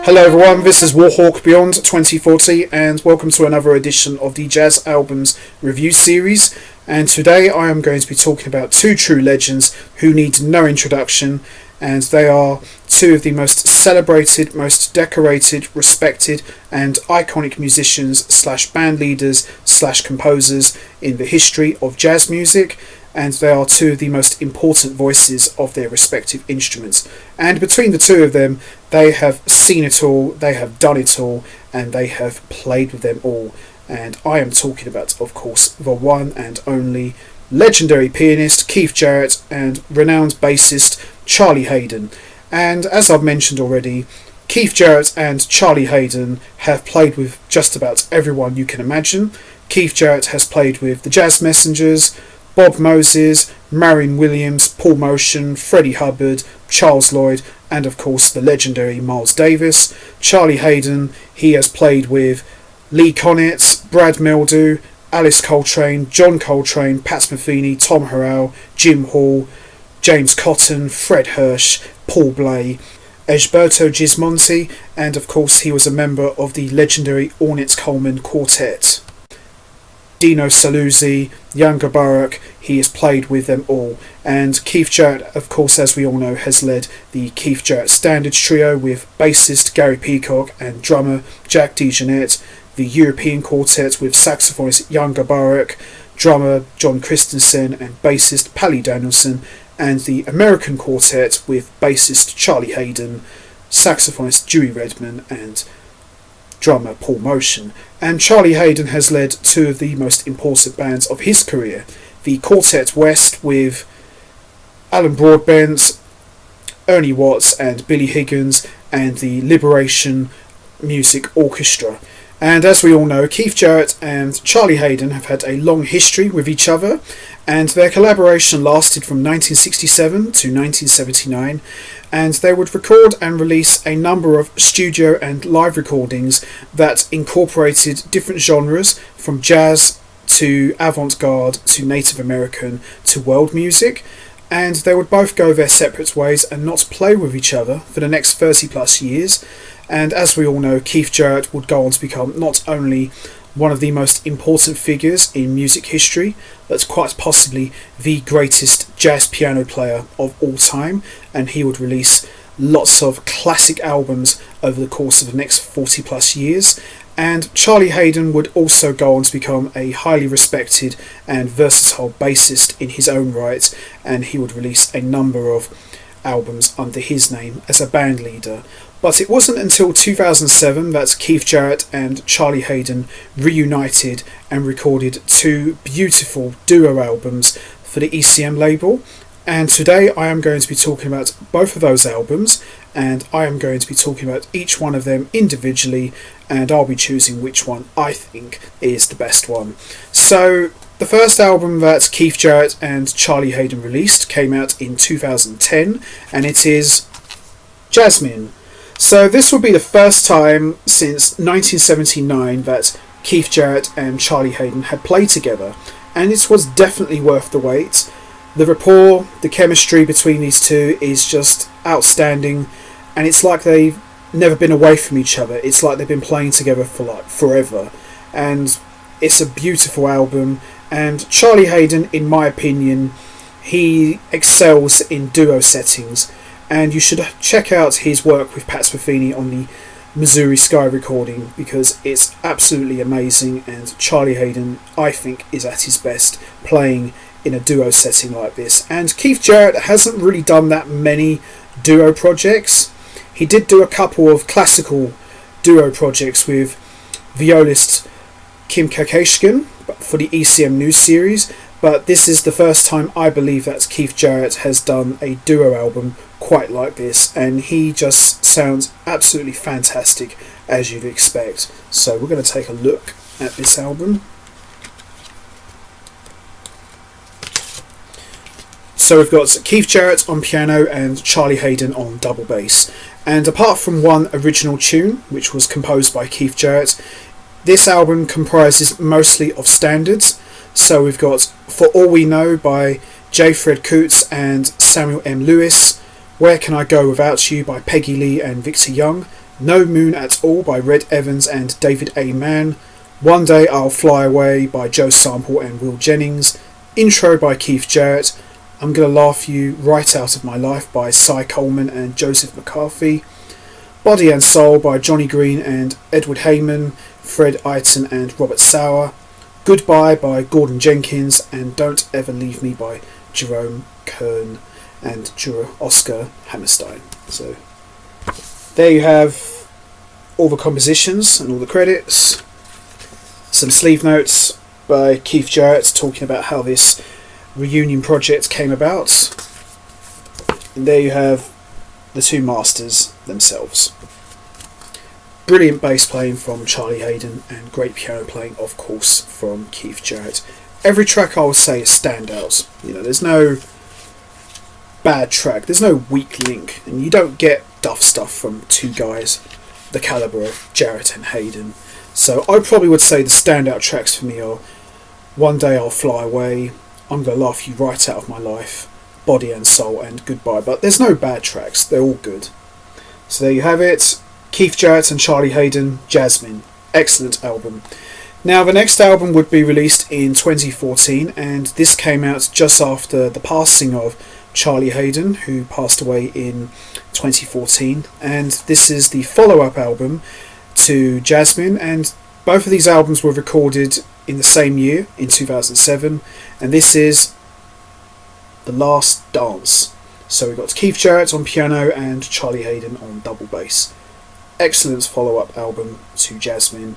Hello everyone, this is Warhawk Beyond 2040 and welcome to another edition of the Jazz Albums Review Series. And today I am going to be talking about two true legends who need no introduction, and they are two of the most celebrated, most decorated, respected and iconic musicians slash band leaders slash composers in the history of jazz music, and they are two of the most important voices of their respective instruments. And between the two of them, they have seen it all, they have done it all, and they have played with them all. And I am talking about, of course, the one and only legendary pianist Keith Jarrett and renowned bassist Charlie Haden. And as I've mentioned already, Keith Jarrett and Charlie Haden have played with just about everyone you can imagine. Keith Jarrett has played with the Jazz Messengers, Bob Moses, Marion Williams, Paul Motian, Freddie Hubbard, Charles Lloyd, and of course the legendary Miles Davis. Charlie Haden, he has played with Lee Konitz, Brad Meldew, Alice Coltrane, John Coltrane, Pat Metheny, Tom Harrell, Jim Hall, James Cotton, Fred Hirsch, Paul Bley, Egberto Gismonti, and of course he was a member of the legendary Ornette-Coleman Quartet. Dino Saluzzi, Jan Garbarek, he has played with them all. And Keith Jarrett, of course, as we all know, has led the Keith Jarrett Standards Trio with bassist Gary Peacock and drummer Jack DeJohnette, the European Quartet with saxophonist Jan Garbarek, drummer Jon Christensen and bassist Palle Daniellsson, and the American Quartet with bassist Charlie Haden, saxophonist Dewey Redman and drummer Paul Motian. And Charlie Haden has led two of the most important bands of his career, the Quartet West with Alan Broadbent, Ernie Watts and Billy Higgins, and the Liberation Music Orchestra. And as we all know, Keith Jarrett and Charlie Haden have had a long history with each other, and their collaboration lasted from 1967 to 1979, and they would record and release a number of studio and live recordings that incorporated different genres, from jazz to avant-garde to Native American to world music, and they would both go their separate ways and not play with each other for the next 30 plus years. And as we all know, Keith Jarrett would go on to become not only one of the most important figures in music history, but quite possibly the greatest jazz piano player of all time, and he would release lots of classic albums over the course of the next 40 plus years. And Charlie Haden would also go on to become a highly respected and versatile bassist in his own right, and he would release a number of albums under his name as a band leader. But it wasn't until 2007 that Keith Jarrett and Charlie Haden reunited and recorded two beautiful duo albums for the ECM label. And today I am going to be talking about both of those albums, and I am going to be talking about each one of them individually, and I'll be choosing which one I think is the best one. So the first album that Keith Jarrett and Charlie Haden released came out in 2010, and it is Jasmine. So this will be the first time since 1979 that Keith Jarrett and Charlie Haden had played together, and it was definitely worth the wait. The rapport, the chemistry between these two is just outstanding, and it's like they've never been away from each other. It's like they've been playing together for like forever, and it's a beautiful album. And Charlie Haden, in my opinion, he excels in duo settings, and you should check out his work with Pat Metheny on the Missouri Sky recording, because it's absolutely amazing, and Charlie Haden, I think, is at his best playing in a duo setting like this. And Keith Jarrett hasn't really done that many duo projects. He did do a couple of classical duo projects with violist Kim Kakashkin for the ECM News series, but this is the first time I believe that Keith Jarrett has done a duo album quite like this, and he just sounds absolutely fantastic, as you'd expect. So we're going to take a look at this album. So we've got Keith Jarrett on piano and Charlie Haden on double bass. And apart from one original tune, which was composed by Keith Jarrett, this album comprises mostly of standards. So we've got For All We Know by J. Fred Coots and Samuel M. Lewis, Where Can I Go Without You by Peggy Lee and Victor Young, No Moon at All by Red Evans and David A. Mann, One Day I'll Fly Away by Joe Sample and Will Jennings, Intro by Keith Jarrett, I'm Gonna Laugh You Right Out of My Life by Cy Coleman and Joseph McCarthy, Body and Soul by Johnny Green and Edward Heyman, Fred Eighton and Robert Sauer, Goodbye by Gordon Jenkins, and Don't Ever Leave Me by Jerome Kern and Oscar Hammerstein. So there you have all the compositions and all the credits. Some sleeve notes by Keith Jarrett talking about how this reunion project came about. And there you have the two masters themselves. Brilliant bass playing from Charlie Haden and great piano playing, of course, from Keith Jarrett. Every track I would say is standouts. You know, there's no bad track, there's no weak link, and you don't get duff stuff from two guys the calibre of Jarrett and Haden. So I probably would say the standout tracks for me are One Day I'll Fly Away, I'm Gonna Laugh You Right Out of My Life, Body and Soul, and Goodbye. But there's no bad tracks, they're all good. So there you have it. Keith Jarrett and Charlie Haden, Jasmine. Excellent album. Now the next album would be released in 2014, and this came out just after the passing of Charlie Haden, who passed away in 2014, and this is the follow-up album to Jasmine, and both of these albums were recorded in the same year, in 2007, and this is The Last Dance. So we've got Keith Jarrett on piano and Charlie Haden on double bass. Excellent follow-up album to Jasmine,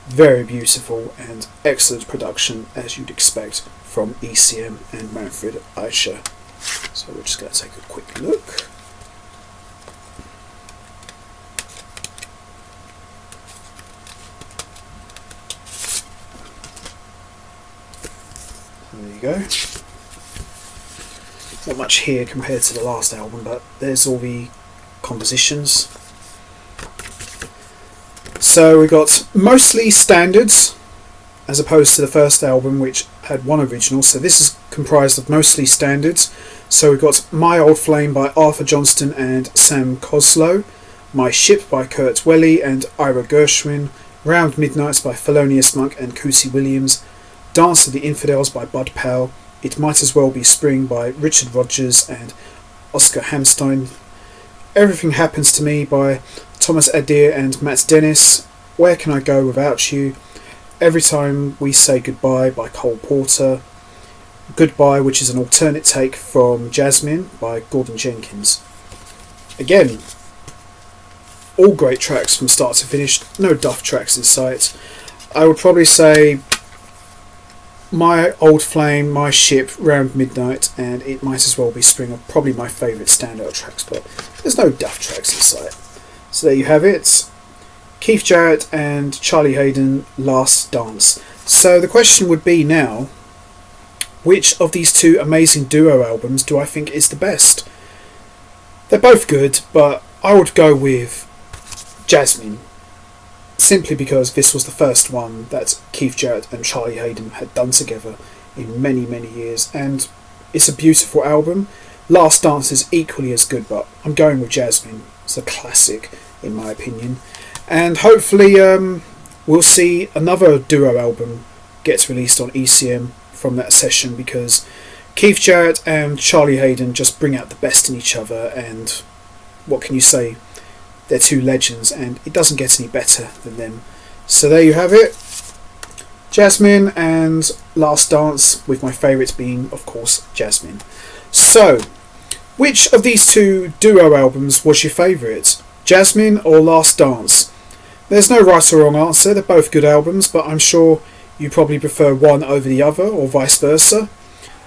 very beautiful and excellent production as you'd expect from ECM and Manfred Eicher. So we're just going to take a quick look. There you go. Not much here compared to the last album, but there's all the compositions. So we got mostly standards, as opposed to the first album, which had one original. So this is comprised of mostly standards. So we've got My Old Flame by Arthur Johnston and Sam Coslow, My Ship by Kurt Welly and Ira Gershwin, Round Midnights by Thelonious Monk and Cootie Williams, Dance of the Infidels by Bud Powell, It Might As Well Be Spring by Richard Rodgers and Oscar Hammerstein, Everything Happens to Me by Thomas Adair and Matt Dennis, Where Can I Go Without You, Every Time We Say Goodbye by Cole Porter, Goodbye, which is an alternate take from Jasmine by Gordon Jenkins. Again, all great tracks from start to finish, no duff tracks in sight. I would probably say My Old Flame, My Ship, Round Midnight and It Might As Well Be Spring are probably my favourite standout tracks, but there's no duff tracks in sight. So there you have it. Keith Jarrett and Charlie Haden, Last Dance. So the question would be now, which of these two amazing duo albums do I think is the best? They're both good, but I would go with Jasmine, simply because this was the first one that Keith Jarrett and Charlie Haden had done together in many, many years, and it's a beautiful album. Last Dance is equally as good, but I'm going with Jasmine. It's a classic, in my opinion. And hopefully we'll see another duo album get released on ECM from that session, because Keith Jarrett and Charlie Haden just bring out the best in each other, and what can you say? They're two legends, and it doesn't get any better than them. So there you have it. Jasmine and Last Dance, with my favourites being, of course, Jasmine. So, which of these two duo albums was your favourite? Jasmine or Last Dance? There's no right or wrong answer, they're both good albums, but I'm sure you probably prefer one over the other, or vice versa.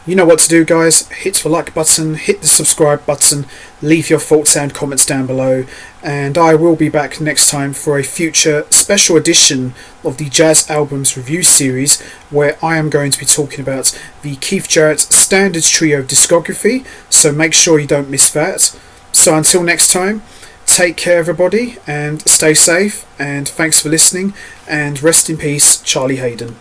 You know what to do, guys. Hit the like button, hit the subscribe button, leave your thoughts and comments down below, and I will be back next time for a future special edition of the Jazz Albums Review Series, where I am going to be talking about the Keith Jarrett Standards Trio discography, so make sure you don't miss that. So until next time, take care everybody, and stay safe, and thanks for listening, and rest in peace, Charlie Haden.